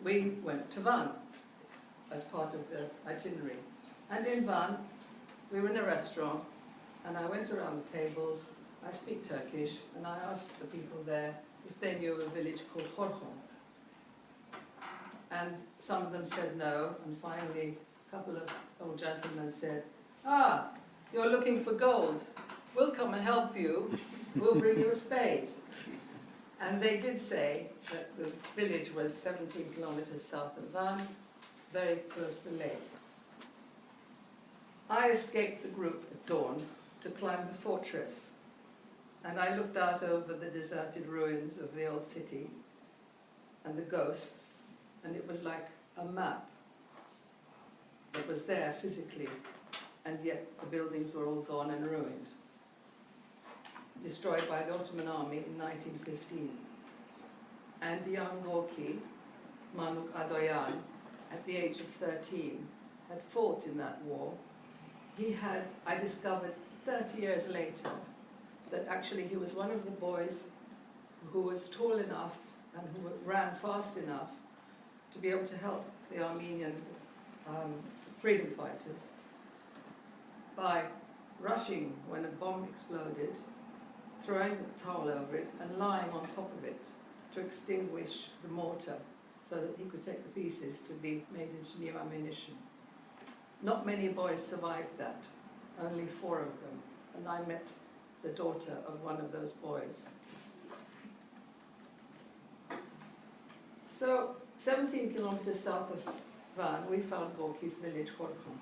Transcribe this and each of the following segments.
we went to Van as part of the itinerary. And in Van, we were in a restaurant, and I went around the tables. I speak Turkish, and I asked the people there if they knew of a village called Horhon. And some of them said no, and finally a couple of old gentlemen said, "Ah, you're looking for gold. We'll come and help you. We'll bring you a spade." And they did say that the village was 17 kilometers south of Van, very close to the lake. I escaped the group at dawn to climb the fortress, and I looked out over the deserted ruins of the old city and the ghosts, and it was like a map that was there physically, and yet the buildings were all gone and ruined, destroyed by the Ottoman army in 1915. And the young Gorky, Manuk Adoyan, at the age of 13, had fought in that war. He had, I discovered 30 years later, that actually he was one of the boys who was tall enough and who ran fast enough to be able to help the Armenian freedom fighters by rushing when a bomb exploded, throwing a towel over it and lying on top of it to extinguish the mortar so that he could take the pieces to be made into new ammunition. Not many boys survived that, only 4 of them, and I met the daughter of one of those boys. So, 17 kilometers south of Van, we found Gorky's village, Horhon.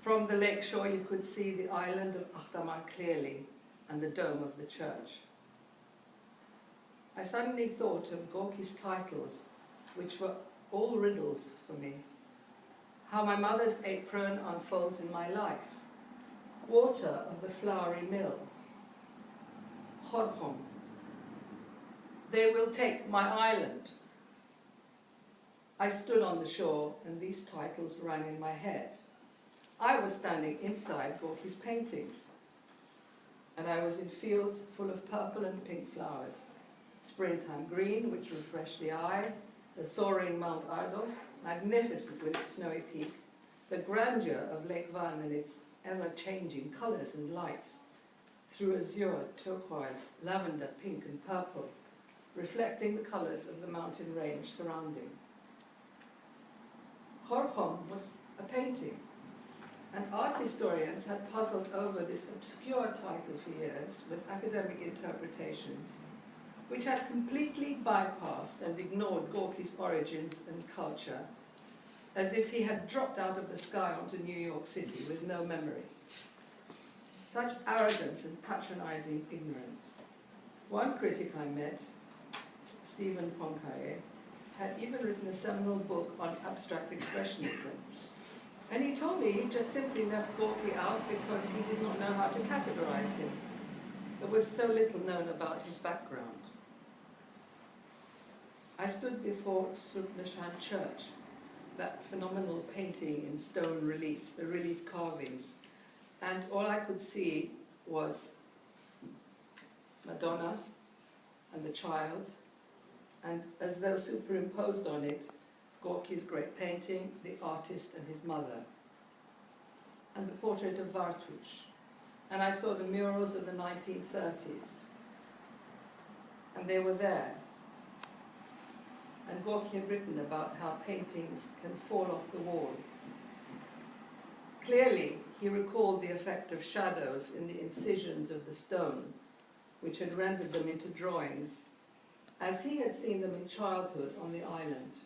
From the lake shore you could see the island of Ottoman clearly and the dome of the church. I suddenly thought of Gorky's titles, which were all riddles for me. How my mother's apron unfolds in my life. Water of the flowery mill. Horhon. They will take my island. I stood on the shore and these titles rang in my head. I was standing inside Gorky's paintings, and I was in fields full of purple and pink flowers. Springtime green, which refreshed the eye, the soaring Mount Ardos, magnificent with its snowy peak, the grandeur of Lake Van and its ever-changing colours and lights, through azure, turquoise, lavender, pink and purple, reflecting the colours of the mountain range surrounding. Horhon was a painting, and art historians had puzzled over this obscure title for years with academic interpretations, which had completely bypassed and ignored Gorky's origins and culture, as if he had dropped out of the sky onto New York City with no memory. Such arrogance and patronizing ignorance. One critic I met, Stephen Ponkaye, had even written a seminal book on abstract expressionism. And he told me he just simply left Gorky out because he did not know how to categorize him. There was so little known about his background. I stood before Subnashan Church, that phenomenal painting in stone relief, the relief carvings, and all I could see was Madonna and the child, and as though superimposed on it, Gorky's great painting, the artist and his mother, and the portrait of Vartush. And I saw the murals of the 1930s, and they were there. And Gorky had written about how paintings can fall off the wall. Clearly, he recalled the effect of shadows in the incisions of the stone, which had rendered them into drawings, as he had seen them in childhood on the island.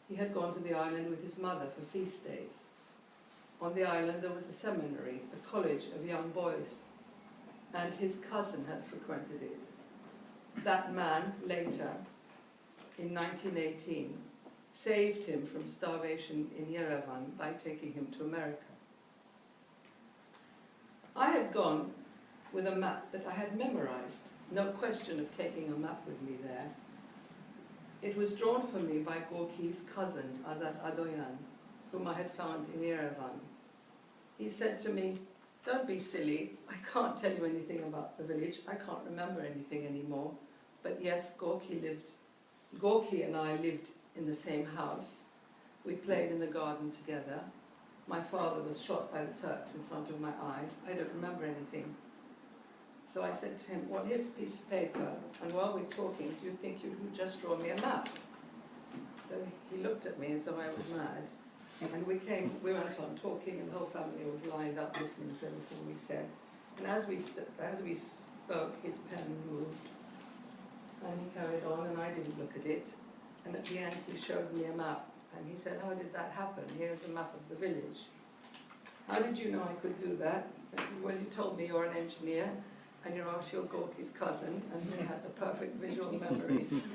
He had gone to the island with his mother for feast days. On the island there was a seminary, a college of young boys, and his cousin had frequented it. That man, later, in 1918, saved him from starvation in Yerevan by taking him to America. I had gone with a map that I had memorized, no question of taking a map with me there. It was drawn for me by Gorky's cousin, Azad Adoyan, whom I had found in Yerevan. He said to me, "Don't be silly, I can't tell you anything about the village, I can't remember anything anymore, but yes, Gorky lived Gorky and I lived in the same house. We played in the garden together. My father was shot by the Turks in front of my eyes. I don't remember anything. So I said to him, well, here's a piece of paper, and while we're talking, do you think you could just draw me a map? So he looked at me as though I was mad. And we went on talking, and the whole family was lined up listening to everything we said. And as we spoke, his pen moved, and he carried on, and I didn't look at it. And at the end, he showed me a map, and he said, how did that happen? Here's a map of the village. How did you know I could do that? I said, well, you told me you're an engineer, and you're Arshil Gorky's cousin, and he had the perfect visual memories.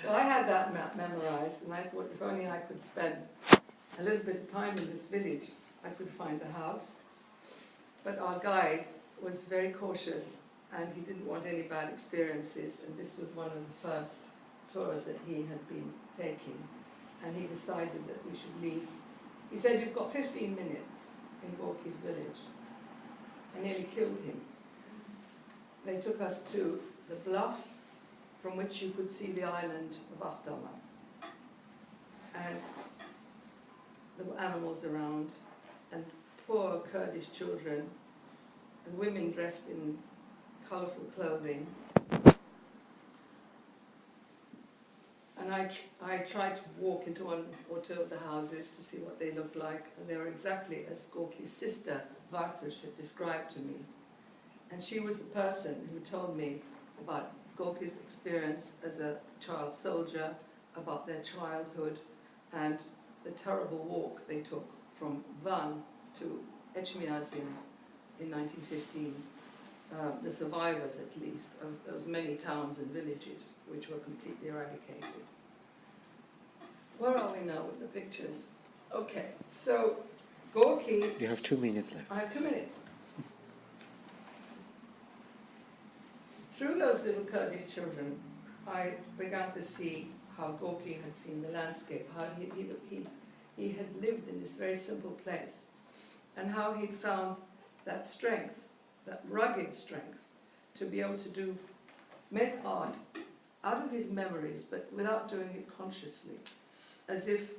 So I had that map memorized, and I thought if only I could spend a little bit of time in this village, I could find a house. But our guide was very cautious, and he didn't want any bad experiences, and this was one of the first tours that he had been taking, and he decided that we should leave. He said, you've got 15 minutes in Gorky's village. I nearly killed him. They took us to the bluff from which you could see the island of Ottoman. And there were animals around, and poor Kurdish children, and women dressed in colourful clothing. And I tried to walk into one or two of the houses to see what they looked like, and they were exactly as Gorky's sister, Vartush, had described to me. And she was the person who told me about Gorky's experience as a child soldier, about their childhood, and the terrible walk they took from Van to Echmiadzin in 1915. The survivors, at least, of those many towns and villages which were completely eradicated. Where are we now with the pictures? Okay, so Gorky... You have 2 minutes left. I have 2 minutes. Through those little Kurdish children, I began to see how Gorky had seen the landscape, how he had lived in this very simple place, and how he'd found that strength, that rugged strength, to be able to make art out of his memories, but without doing it consciously, as if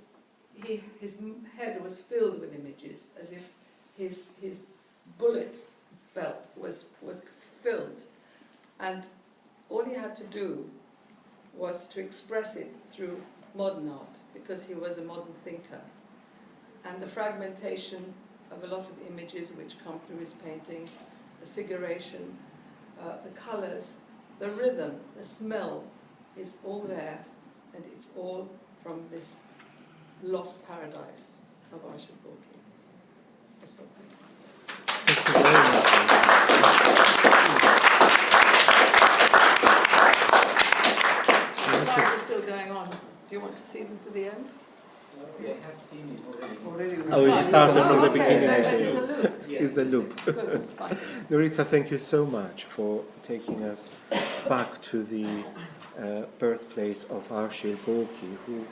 his head was filled with images, as if his bullet belt was filled, and all he had to do was to express it through modern art, because he was a modern thinker. And the fragmentation of a lot of images which come through his paintings, the figuration, the colours, the rhythm, the smell is all there, and it's all from this lost paradise of Arshil Gorky. I'll stop there. Thank you very much. The slides are still going on. Do you want to see them to the end? We have seen it already. Oh, you started from the okay, beginning. so it's a loop. Yes. Is the loop. Good, fine. Noritza, thank you so much for taking us back to the birthplace of Arshil Gorky, who,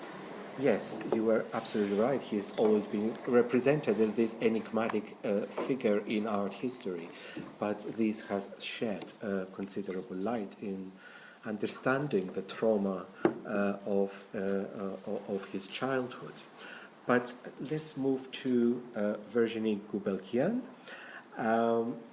yes, you were absolutely right, he's always been represented as this enigmatic figure in art history, but this has shed considerable light in understanding the trauma of his childhood. But let's move to Virginie Goubelkian,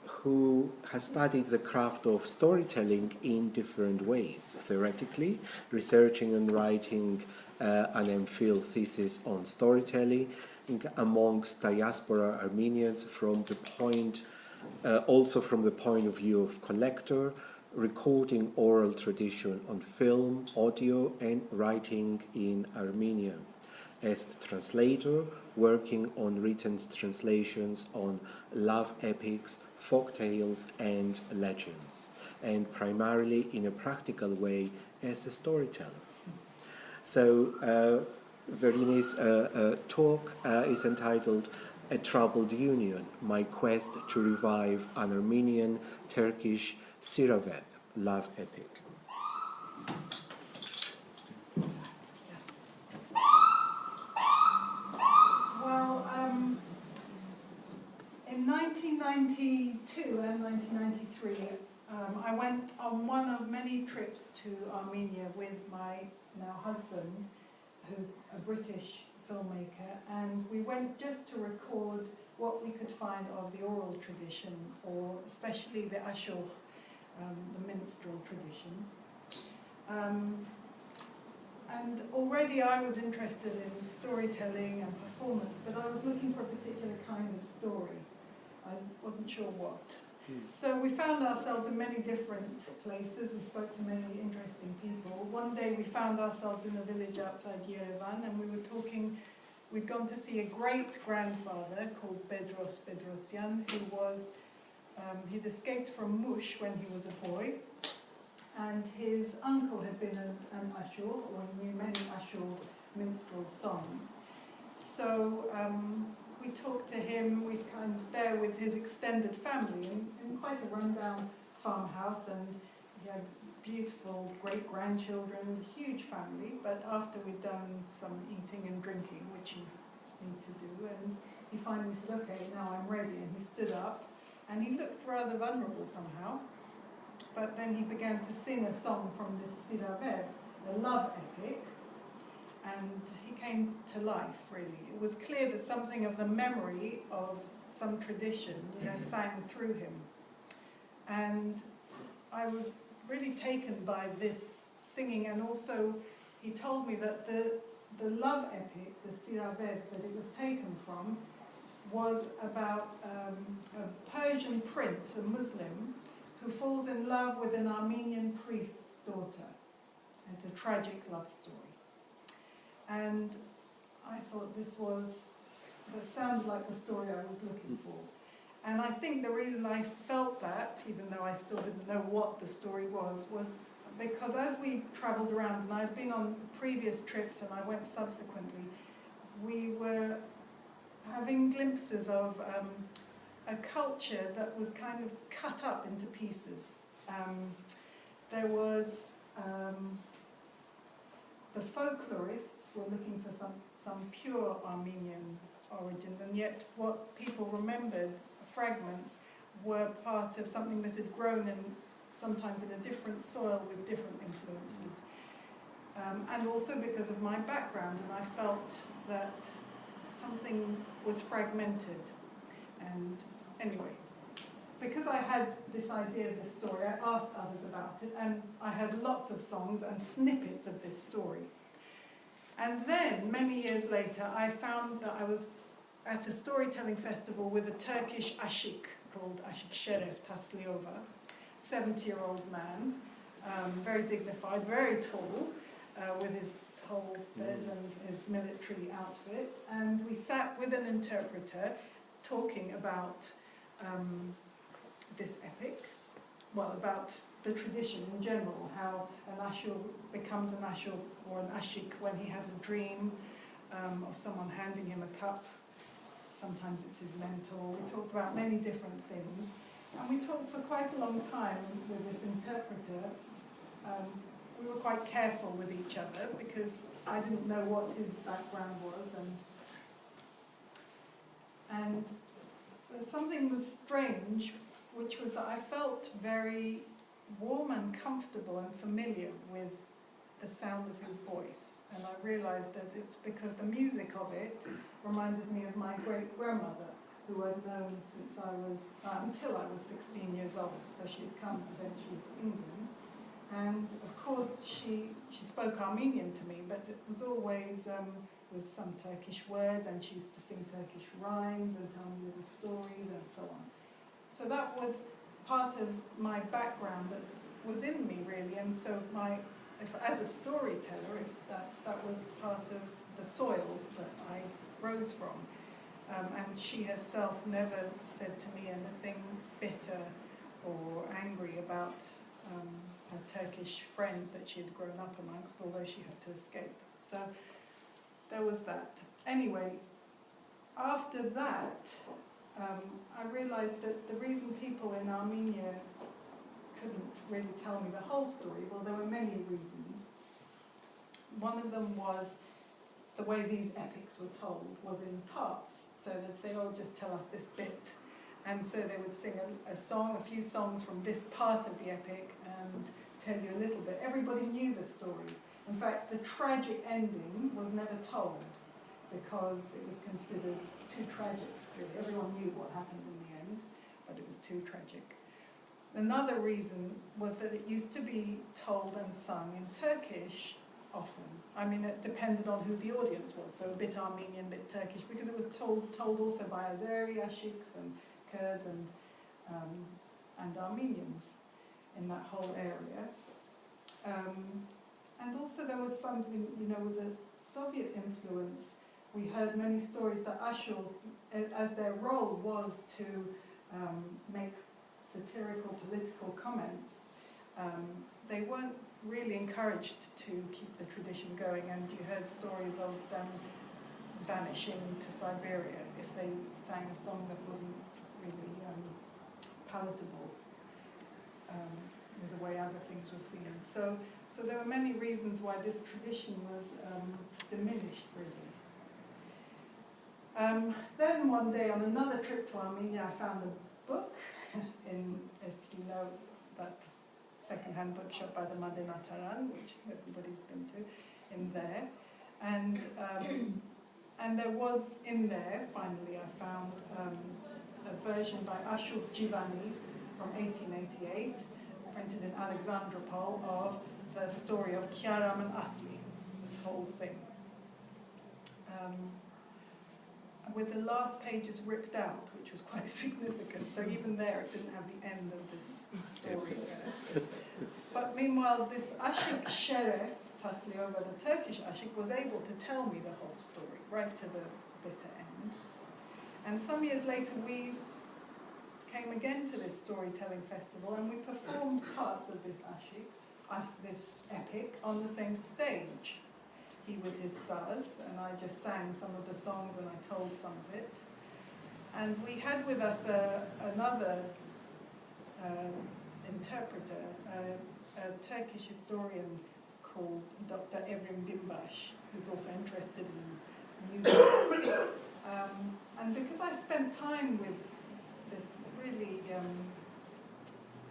who has studied the craft of storytelling in different ways, theoretically, researching and writing an MPhil thesis on storytelling amongst diaspora Armenians from the point, also from the point of view of collector, recording oral tradition on film, audio, and writing in Armenian. As translator, working on written translations on love epics, folk tales, and legends, and primarily in a practical way as a storyteller. So Verine's talk is entitled A Troubled Union, My Quest to Revive an Armenian-Turkish Siravet love epic. Well, in 1992 and 1993, I went on one of many many trips to Armenia with my now husband, who's a British filmmaker, and we went just to record what we could find of the oral tradition, or especially the ashur, the minstrel tradition. And already I was interested in storytelling and performance, but I was looking for a particular kind of story. I wasn't sure what. So we found ourselves in many different places. We spoke to many interesting people. One day we found ourselves in a village outside Yerevan, and we were talking. We'd gone to see a great-grandfather called Bedros Bedrosyan, who was, he'd escaped from Mush when he was a boy, and his uncle had been an ashur, or knew many ashur minstrel songs. So we talked to him. We kind of there with his extended family in quite a rundown farmhouse, and he had beautiful great-grandchildren, huge family. But after we'd done some eating and drinking, which you need to do, and he finally said, "Okay, now I'm ready." And he stood up, and he looked rather vulnerable somehow. But then he began to sing a song from this Siraver, the love epic, and he came to life, really. It was clear that something of the memory of some tradition, sang through him. And I was really taken by this singing, and also he told me that the love epic, the Siraver, that it was taken from, was about a Persian prince, a Muslim, who falls in love with an Armenian priest's daughter. It's a tragic love story. And I thought that sounded like the story I was looking for. And I think the reason I felt that, even though I still didn't know what the story was because as we travelled around, and I'd been on previous trips and I went subsequently, we were having glimpses of a culture that was kind of cut up into pieces. There was the folklorists were looking for some pure Armenian origin, and yet what people remembered, fragments, were part of something that had grown sometimes in a different soil with different influences. And also because of my background, and I felt that something was fragmented. And anyway, because I had this idea of this story, I asked others about it, and I had lots of songs and snippets of this story. And then, many years later, I found that I was at a storytelling festival with a Turkish ashik called Ashik Sheref Tasliova, 70-year-old man, very dignified, very tall, with his whole fez and his military outfit. And we sat with an interpreter talking about this epic, well, about the tradition in general, how an ashur becomes an ashur or an ashik when he has a dream of someone handing him a cup. Sometimes it's his mentor. We talked about many different things. And we talked for quite a long time with this interpreter. We were quite careful with each other because I didn't know what his background was. And something was strange, which was that I felt very warm and comfortable and familiar with the sound of his voice. And I realized that it's because the music of it reminded me of my great-grandmother, who I'd known since until I was 16 years old. So she'd come eventually to England. And of course she spoke Armenian to me, but it was always with some Turkish words, and she used to sing Turkish rhymes and tell me little stories and so on. So that was part of my background that was in me, really. And so as a storyteller, that was part of the soil that I rose from. And she herself never said to me anything bitter or angry about her Turkish friends that she had grown up amongst, although she had to escape. So there was that. Anyway, after that, I realized that the reason people in Armenia couldn't really tell me the whole story, well, there were many reasons. One of them was the way these epics were told was in parts. So they'd say, "Oh, just tell us this bit." And so they would sing a few songs from this part of the epic, and tell you a little bit. Everybody knew the story. In fact, the tragic ending was never told because it was considered too tragic. Really. Everyone knew what happened in the end, but it was too tragic. Another reason was that it used to be told and sung in Turkish often. I mean, it depended on who the audience was, so a bit Armenian, a bit Turkish, because it was told also by Azeri, Ashiks and Kurds and Armenians in that whole area. And also there was something, you know, with the Soviet influence, we heard many stories that Ashurs, as their role was to make satirical political comments, they weren't really encouraged to keep the tradition going, and you heard stories of them vanishing to Siberia if they sang a song that wasn't really palatable with the way other things were seen. So there were many reasons why this tradition was diminished, really. Then one day on another trip to Armenia, I found a book if you know that second-hand bookshop by the Madinataran, which everybody's been to, in there. And there was in there, finally I found a version by Ashok Jivani from 1888, printed in Alexandropol, of the story of Kyaram and Asli, this whole thing. With the last pages ripped out, which was quite significant. So even there, it didn't have the end of this story. But meanwhile, this Ashik Sheref Tasliova, the Turkish Ashik, was able to tell me the whole story, right to the bitter end. And some years later, we came again to this storytelling festival, and we performed parts of this Ashik, this epic, on the same stage. He with his saz, and I just sang some of the songs and I told some of it. And we had with us another interpreter, a Turkish historian called Dr. Evrim Dimbaş, who's also interested in music. And because I spent time with this really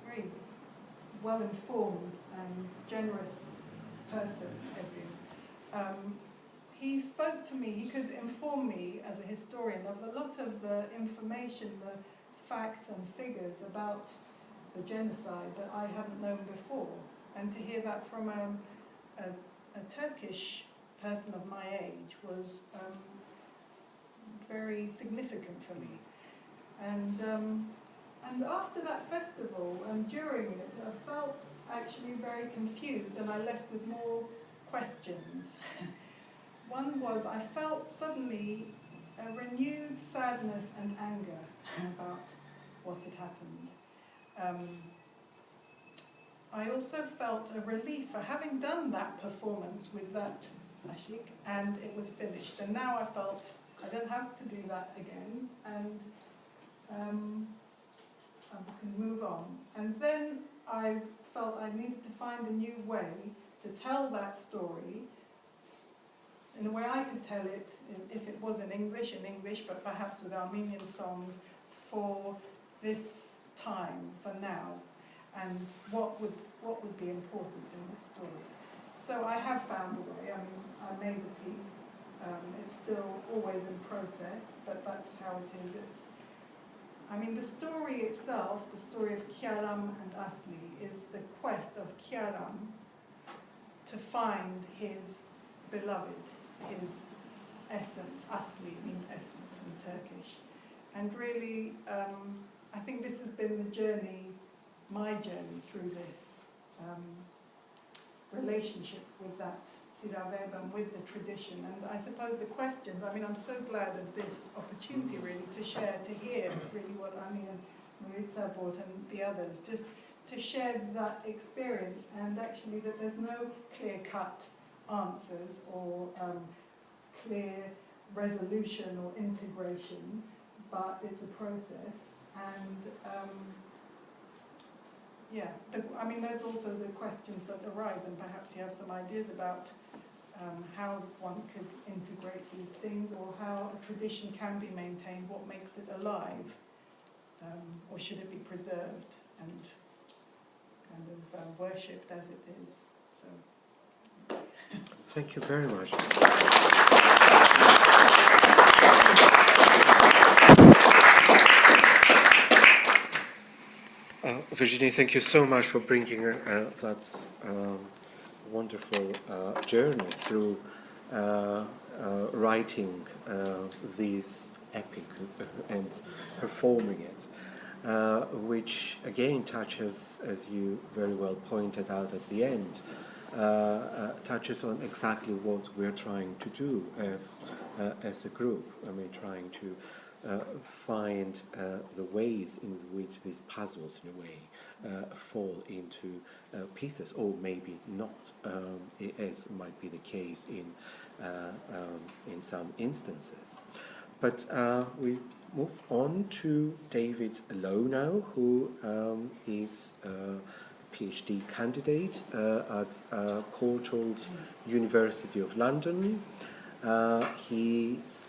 very well-informed and generous person, Evrim, he spoke to me, he could inform me as a historian of a lot of the information, the facts and figures about the genocide that I hadn't known before. And to hear that from a Turkish person of my age was very significant for me. And after that festival and during it, I felt actually very confused, and I left with more questions. One was, I felt suddenly a renewed sadness and anger about what had happened. I also felt a relief for having done that performance with that Ashik, and it was finished. And now I felt I don't have to do that again, and I can move on. And then I felt I needed to find a new way to tell that story in a way I could tell it, if it was in English, but perhaps with Armenian songs for this time, for now, and what would be important in this story. So I have found a way. I mean, I made a piece. It's still always in process, but that's how it is. The story itself, the story of Kyaram and Asli, is the quest of Kyaram to find his beloved, his essence. Asli means essence in Turkish. And really, I think this has been the journey, my journey through this relationship with that Siraveb and with the tradition. And I suppose the questions, I'm so glad of this opportunity really to share, to hear really what Ani and Maritza brought and the others, just to share that experience, and actually that there's no clear-cut answers or clear resolution or integration, but it's a process. And there's also the questions that arise, and perhaps you have some ideas about how one could integrate these things, or how a tradition can be maintained, what makes it alive, or should it be preserved and kind of worshipped as it is. So. Thank you very much. Virginie, thank you so much for bringing that wonderful journey through writing this epic and performing it, which again touches, as you very well pointed out at the end, touches on exactly what we're trying to do as a group. I mean, trying to find the ways in which these puzzles, in a way, fall into pieces, or maybe not, as might be the case in some instances. But we move on to David Lowe now, who is a PhD candidate at Courtauld University of London. His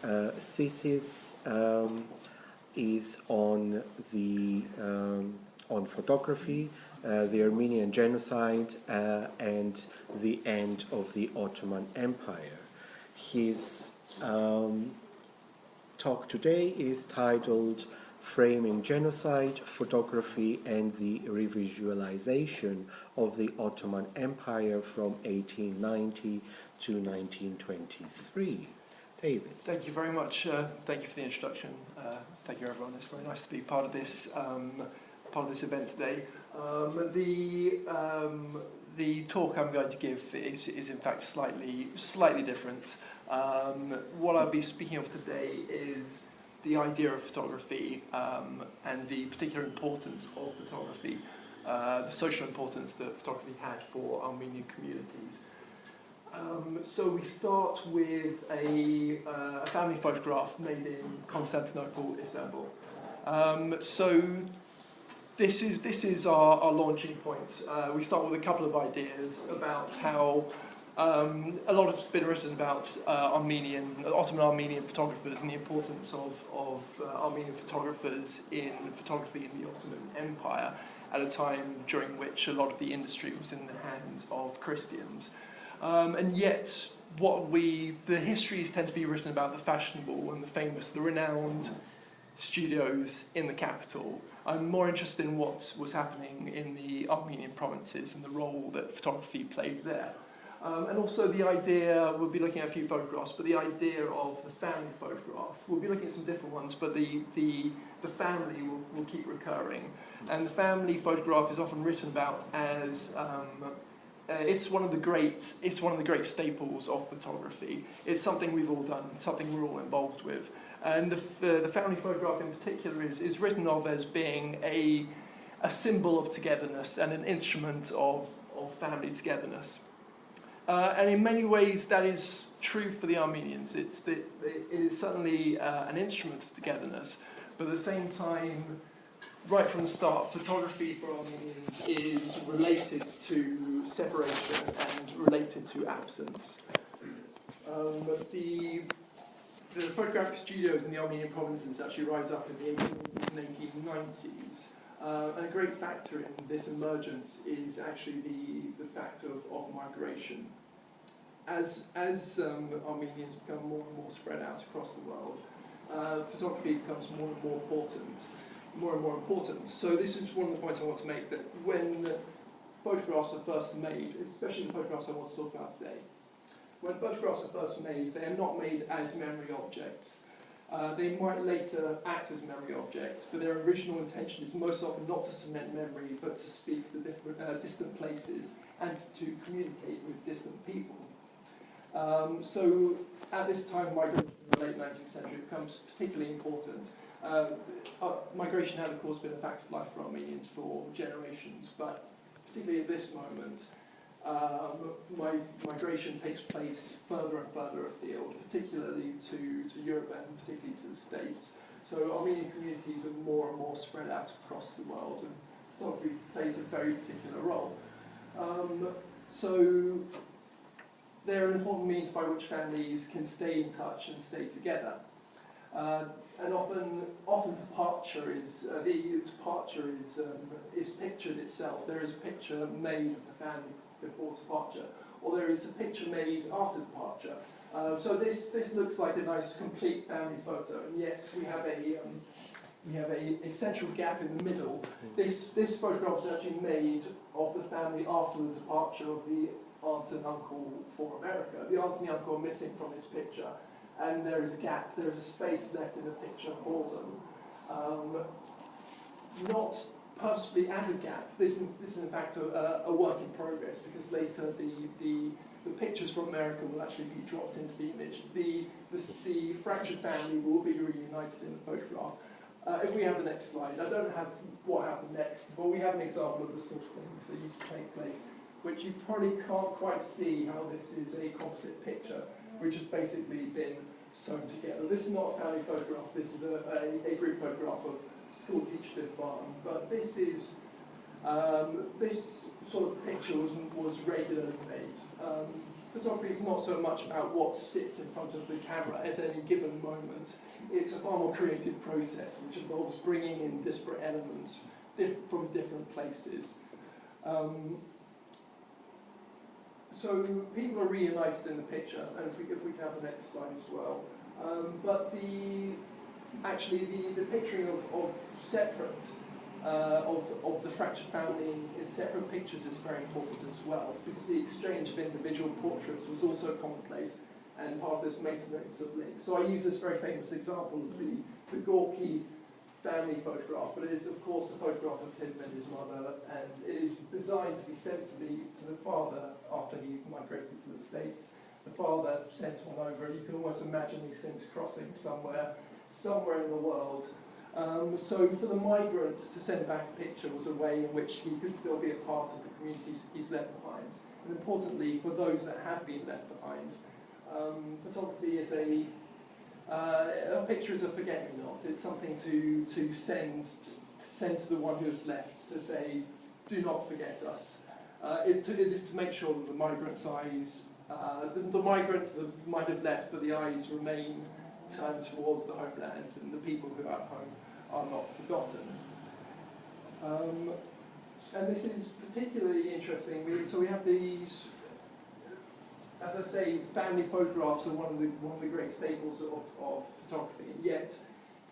thesis is on photography, the Armenian genocide, and the end of the Ottoman Empire. His talk today is titled "Framing Genocide, Photography and the Revisualization of the Ottoman Empire from 1890 to 1923. David. Thank you very much. Thank you for the introduction. Thank you, everyone. It's very nice to be part of this event today. The talk I'm going to give is in fact slightly different. What I'll be speaking of today is the idea of photography and the particular importance of photography, the social importance that photography had for Armenian communities. So we start with a family photograph made in Constantinople, Istanbul. So this is our launching point. We start with a couple of ideas about how a lot has been written about Ottoman Armenian photographers and the importance of Armenian photographers in photography in the Ottoman Empire at a time during which a lot of the industry was in the hands of Christians. And yet, the histories tend to be written about the fashionable and the famous, the renowned studios in the capital. I'm more interested in what was happening in the Armenian provinces and the role that photography played there. And also the idea, we'll be looking at a few photographs, but the idea of the family photograph, we'll be looking at some different ones, but the family will keep recurring. And the family photograph is often written about as it's one of the great staples of photography. It's something we've all done, something we're all involved with. And the family photograph in particular is written of as being a symbol of togetherness and an instrument of family togetherness. And in many ways that is true for the Armenians. It is certainly an instrument of togetherness, but at the same time, right from the start, photography for Armenians is related to separation and related to absence. The photographic studios in the Armenian provinces actually rise up in the 1880s and 1890s. And a great factor in this emergence is actually the fact of migration. As Armenians become more and more spread out across the world, photography becomes more and more important. So this is one of the points I want to make, that when photographs are first made, especially the photographs I want to talk about today, when photographs are first made, they are not made as memory objects. They might later act as memory objects, but their original intention is most often not to cement memory, but to speak to different, distant places and to communicate with distant people. So at this time, migration in the late 19th century becomes particularly important. Migration had, of course, been a fact of life for Armenians for generations, but particularly at this moment, migration takes place further and further afield, particularly to Europe and particularly to the States. So Armenian communities are more and more spread out across the world, and photography plays a very particular role. So they're an important means by which families can stay in touch and stay together. And often departure is pictured itself. There is a picture made of the family before departure, or there is a picture made after departure. So this looks like a nice complete family photo, and yet we have a central gap in the middle. This photograph is actually made of the family after the departure of the aunt and uncle for America. The aunt and the uncle are missing from this picture, and there is a gap, there is a space left in the picture for them. Not purposely as a gap. This is in fact a work in progress, because later the pictures from America will actually be dropped into the image. The fractured family will be reunited in the photograph. If we have the next slide, I don't have what happened next, but we have an example of the sort of things that used to take place, which you probably can't quite see how this is a composite picture, which has basically been sewn together. This is not a family photograph, this is a group photograph of school teachers in Barn, but this is, this sort of picture was regularly made. Photography is not so much about what sits in front of the camera at any given moment. It's a far more creative process, which involves bringing in disparate elements from different places. So people are reunited in the picture, and if we can have the next slide as well. But actually the picturing of separate, of the fractured family in separate pictures is very important as well, because the exchange of individual portraits was also commonplace, and part of this maintenance of links. So I use this very famous example of the Gorky family photograph, but it is of course a photograph of him and his mother, and it is designed to be sent to the father after he migrated to the States. The father sent one over. You can almost imagine these things crossing somewhere in the world. So for the migrant to send back a picture was a way in which he could still be a part of the communities he's left behind. And importantly, for those that have been left behind, photography is a picture is a forget-me-not. It's something to send to the one who is left, to say, do not forget us. It is to make sure that the migrant's eyes, the migrant that might have left, but the eyes remain turned towards the homeland, and the people who are at home are not forgotten. And this is particularly interesting. So we have these, as I say, family photographs are one of the great staples of photography. Yet,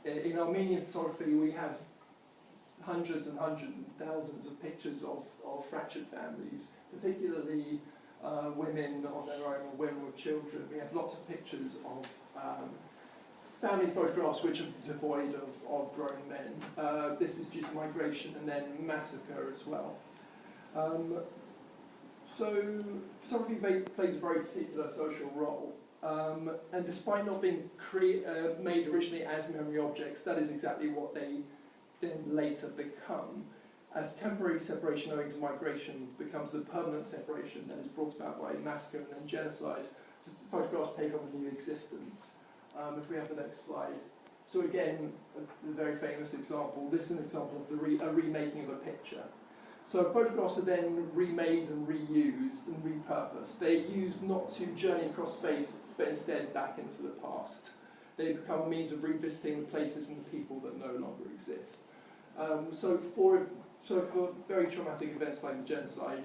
in Armenian photography, we have hundreds and hundreds and thousands of pictures of fractured families, particularly women on their own or women with children. We have lots of pictures of family photographs which are devoid of grown men. This is due to migration and then massacre as well. So photography plays a very particular social role. And despite not being made originally as memory objects, that is exactly what they then later become. As temporary separation owing to migration becomes the permanent separation that is brought about by massacre and then genocide, photographs take on a new existence. If we have the next slide. So again, a very famous example. This is an example of a remaking of a picture. So photographs are then remade and reused and repurposed. They're used not to journey across space, but instead back into the past. They become a means of revisiting the places and the people that no longer exist. So for very traumatic events like the genocide,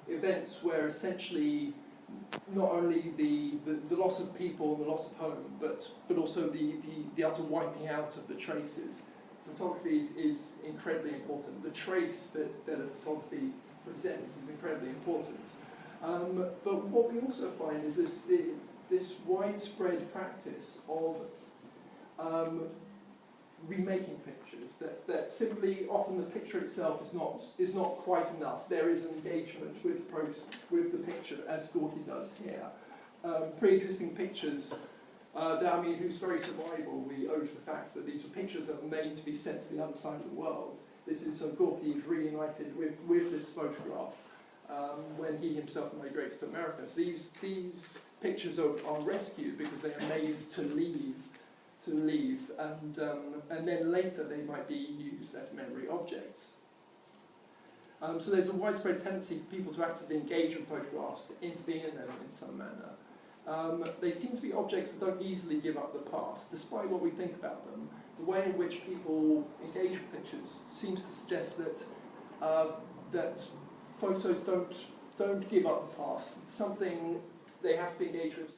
events where essentially not only the loss of people and the loss of home, but also the utter wiping out of the traces. Photography is incredibly important. The trace that a photography presents is incredibly important. But what we also find is this widespread practice of remaking pictures, that simply often the picture itself is not quite enough. There is an engagement with the picture, as Gorky does here. Pre-existing pictures, whose very survival we owe to the fact that these were pictures that were made to be sent to the other side of the world. This is Gorky is reunited with this photograph when he himself migrates to America. So these pictures are rescued because they are made to leave, and then later they might be used as memory objects. So there's a widespread tendency for people to actively engage with photographs, to intervene in them in some manner. They seem to be objects that don't easily give up the past, despite what we think about them. The way in which people engage with pictures seems to suggest that that photos don't give up the past. It's something they have to engage with.